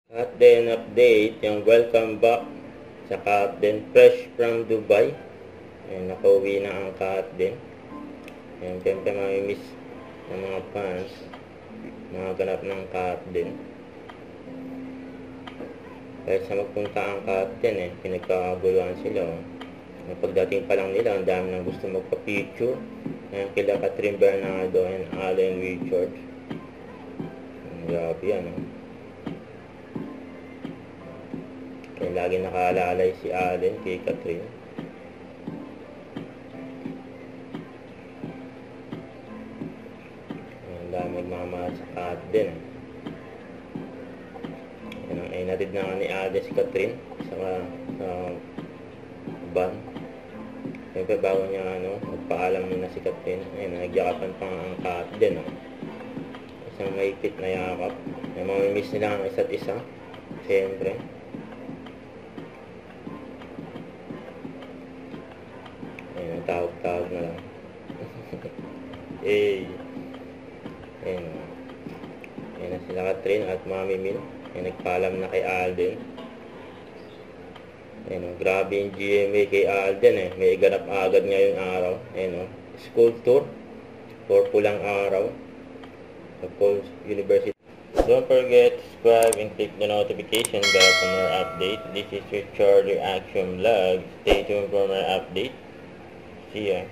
At then update, yung welcome back sa Kat din, fresh from Dubai. Ayun, nakauwi na ang Kat din. Ayun, siyempre mamimiss ng mga fans, mga ganap ng Kat din. Kahit sa magpunta ang Kat din pinagkakaguluhan sila. Pagdating pa lang nila, ang dami nang gusto magpa-picture. Ayun, kila Catherine Bernardo and Allen Richards. Grabe yan, Kaya lagi nakaalalay si Allen kay Catherine. Ang dami magmamahal sa Kat din. Ay natid na nga ni Allen si Catherine sa van. Siyempre bago niya magpaalam muna si Catherine, ayun, nagyakapan pa ang Kat din. Isang mahigpit na yakap. Mamimiss nila ang isa't isa. Siyempre. Ayun, tawag-tawag na lang. Ayun na sila Catherine at Mami Min. Ayun, nagpaalam na kay Alden. Ayun, grabe yung GMA kay Alden May ganap agad ngayong araw. Ayun, school tour. For pulang araw. Sa Paul's University. Don't forget to subscribe and click the notification bell for more updates. This is your Charlie Action Vlog. Stay tuned for more updates. See ya.